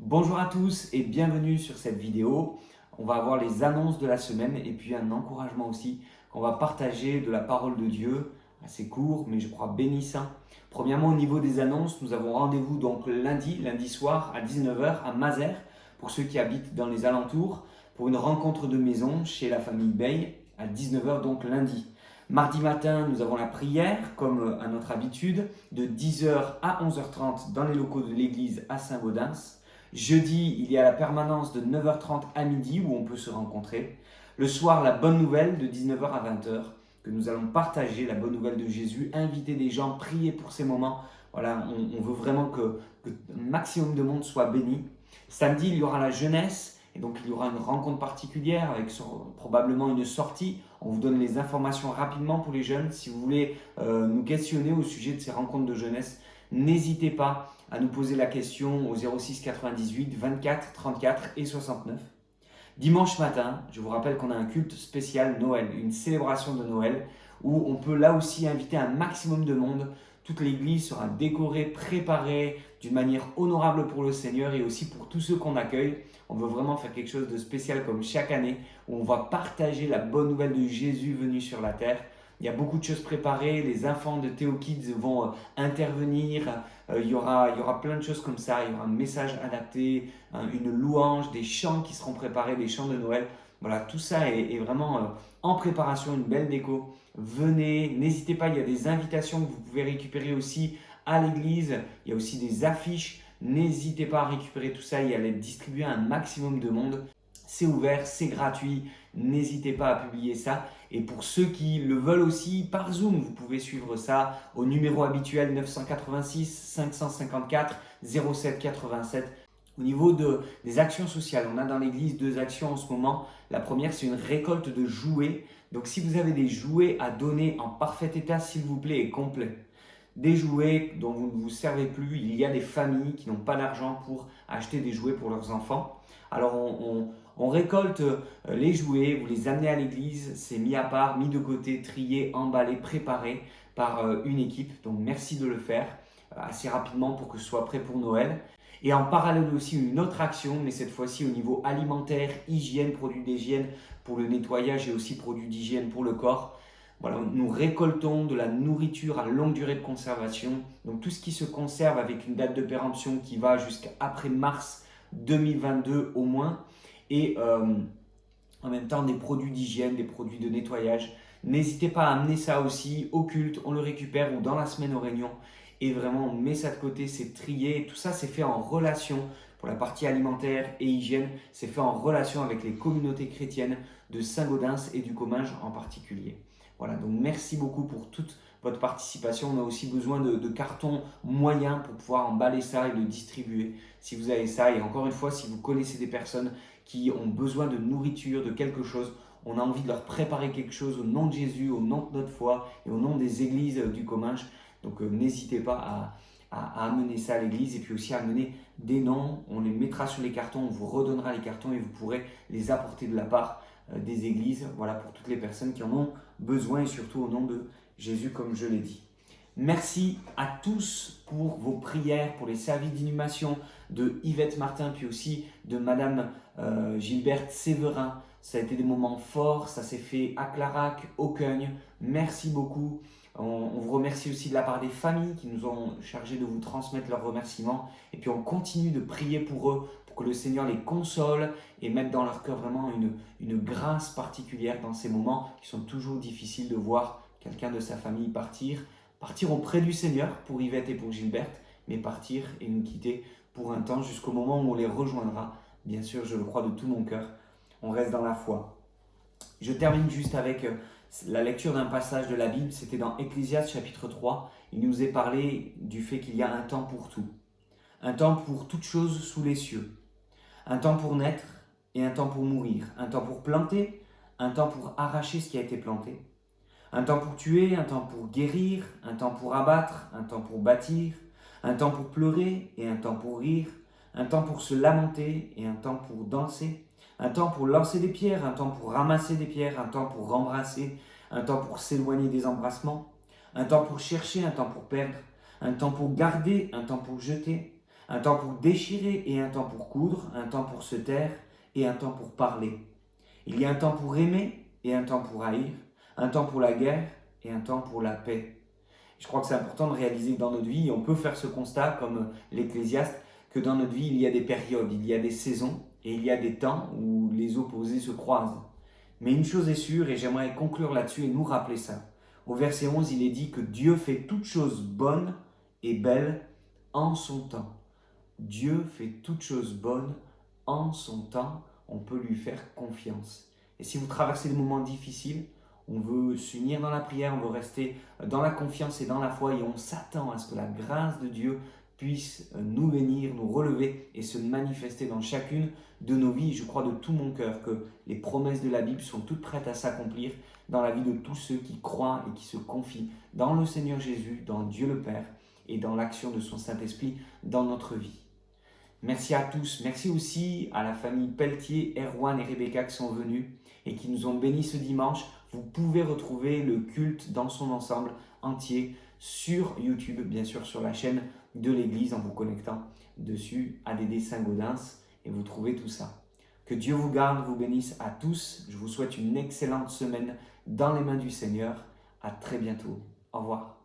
Bonjour à tous et bienvenue sur cette vidéo. On va avoir les annonces de la semaine et puis un encouragement aussi qu'on va partager de la parole de Dieu, assez court mais je crois bénissant. Premièrement, au niveau des annonces, nous avons rendez-vous donc lundi soir à 19h à Mazères pour ceux qui habitent dans les alentours pour une rencontre de maison chez la famille Bey à 19h donc lundi. Mardi matin, nous avons la prière comme à notre habitude de 10h à 11h30 dans les locaux de l'église à Saint-Gaudens. Jeudi, il y a la permanence de 9h30 à midi où on peut se rencontrer. Le soir, la bonne nouvelle de 19h à 20h que nous allons partager, la bonne nouvelle de Jésus, inviter des gens, prier pour ces moments. Voilà, on veut vraiment que un maximum de monde soit béni. Samedi, il y aura la jeunesse et donc il y aura une rencontre particulière avec probablement une sortie. On vous donne les informations rapidement pour les jeunes. Si vous voulez nous questionner au sujet de ces rencontres de jeunesse, n'hésitez pas à nous poser la question au 06 98 24 34 et 69. Dimanche matin, je vous rappelle qu'on a un culte spécial Noël, une célébration de Noël, où on peut là aussi inviter un maximum de monde. Toute l'église sera décorée, préparée d'une manière honorable pour le Seigneur et aussi pour tous ceux qu'on accueille. On veut vraiment faire quelque chose de spécial comme chaque année, où on va partager la bonne nouvelle de Jésus venu sur la terre. Il y a beaucoup de choses préparées, les enfants de Théo Kids vont intervenir, il y aura plein de choses comme ça, il y aura un message adapté, une louange, des chants qui seront préparés, des chants de Noël. Voilà, tout ça est vraiment en préparation, une belle déco. Venez, n'hésitez pas, il y a des invitations que vous pouvez récupérer aussi à l'église, il y a aussi des affiches, n'hésitez pas à récupérer tout ça et à les distribuer à un maximum de monde. C'est ouvert, c'est gratuit, n'hésitez pas à publier ça. Et pour ceux qui le veulent aussi, par Zoom, vous pouvez suivre ça au numéro habituel 986 554 0787. Au niveau des actions sociales, on a dans l'église deux actions en ce moment. La première, c'est une récolte de jouets. Donc si vous avez des jouets à donner en parfait état, s'il vous plaît, et complet, des jouets dont vous ne vous servez plus, il y a des familles qui n'ont pas d'argent pour acheter des jouets pour leurs enfants. Alors on récolte les jouets, vous les amenez à l'église, c'est mis à part, mis de côté, trié, emballé, préparé par une équipe. Donc merci de le faire assez rapidement pour que ce soit prêt pour Noël. Et en parallèle aussi une autre action, mais cette fois-ci au niveau alimentaire, hygiène, produits d'hygiène pour le nettoyage et aussi produits d'hygiène pour le corps. Voilà, nous récoltons de la nourriture à longue durée de conservation. Donc tout ce qui se conserve avec une date de péremption qui va jusqu'après mars 2022 au moins. Et en même temps des produits d'hygiène, des produits de nettoyage. N'hésitez pas à amener ça aussi au culte, on le récupère ou dans la semaine aux réunions. Et vraiment on met ça de côté, c'est trié. Tout ça c'est fait en relation pour la partie alimentaire et hygiène. C'est fait en relation avec les communautés chrétiennes de Saint-Gaudens et du Comminges en particulier. Voilà, donc merci beaucoup pour toute votre participation. On a aussi besoin de cartons moyens pour pouvoir emballer ça et le distribuer si vous avez ça. Et encore une fois, si vous connaissez des personnes qui ont besoin de nourriture, de quelque chose, on a envie de leur préparer quelque chose au nom de Jésus, au nom de notre foi et au nom des églises du Comminges. Donc n'hésitez pas à amener ça à l'église et puis aussi à amener des noms. On les mettra sur les cartons, on vous redonnera les cartons et vous pourrez les apporter de la part des églises, voilà, pour toutes les personnes qui en ont besoin et surtout au nom de Jésus comme je l'ai dit. Merci à tous pour vos prières, pour les services d'inhumation de Yvette Martin puis aussi de Madame Gilberte Séverin. Ça a été des moments forts, ça s'est fait à Clarac, au Cuegne. Merci beaucoup. On vous remercie aussi de la part des familles qui nous ont chargé de vous transmettre leurs remerciements. Et puis on continue de prier pour eux, pour que le Seigneur les console et mette dans leur cœur vraiment une grâce particulière dans ces moments qui sont toujours difficiles de voir quelqu'un de sa famille partir auprès du Seigneur pour Yvette et pour Gilberte, mais partir et nous quitter pour un temps jusqu'au moment où on les rejoindra. Bien sûr, je le crois de tout mon cœur. On reste dans la foi. Je termine juste avec la lecture d'un passage de la Bible. C'était dans Ecclésiaste chapitre 3. Il nous est parlé du fait qu'il y a un temps pour tout. Un temps pour toute chose sous les cieux. Un temps pour naître et un temps pour mourir. Un temps pour planter, un temps pour arracher ce qui a été planté. Un temps pour tuer, un temps pour guérir, un temps pour abattre, un temps pour bâtir, un temps pour pleurer et un temps pour rire, un temps pour se lamenter et un temps pour danser, un temps pour lancer des pierres, un temps pour ramasser des pierres, un temps pour embrasser, un temps pour s'éloigner des embrassements, un temps pour chercher, un temps pour perdre, un temps pour garder, un temps pour jeter, Un temps pour déchirer et un temps pour coudre, un temps pour se taire et un temps pour parler. Il y a un temps pour aimer et un temps pour haïr, un temps pour la guerre et un temps pour la paix. Je crois que c'est important de réaliser que dans notre vie, on peut faire ce constat comme l'Ecclésiaste, que dans notre vie, il y a des périodes, il y a des saisons et il y a des temps où les opposés se croisent. Mais une chose est sûre, et j'aimerais conclure là-dessus et nous rappeler ça. Au verset 11, il est dit que Dieu fait toutes choses bonnes et belles en son temps. Dieu fait toutes choses bonnes en son temps. On peut lui faire confiance. Et si vous traversez des moments difficiles, on veut s'unir dans la prière, on veut rester dans la confiance et dans la foi et on s'attend à ce que la grâce de Dieu puisse nous bénir, nous relever et se manifester dans chacune de nos vies. Je crois de tout mon cœur que les promesses de la Bible sont toutes prêtes à s'accomplir dans la vie de tous ceux qui croient et qui se confient dans le Seigneur Jésus, dans Dieu le Père et dans l'action de son Saint-Esprit dans notre vie. Merci à tous. Merci aussi à la famille Pelletier, Erwan et Rebecca qui sont venus et qui nous ont bénis ce dimanche. Vous pouvez retrouver le culte dans son ensemble entier sur YouTube, bien sûr sur la chaîne de l'Église en vous connectant dessus, ADD Saint-Gaudens, et vous trouvez tout ça. Que Dieu vous garde, vous bénisse à tous. Je vous souhaite une excellente semaine dans les mains du Seigneur. À très bientôt. Au revoir.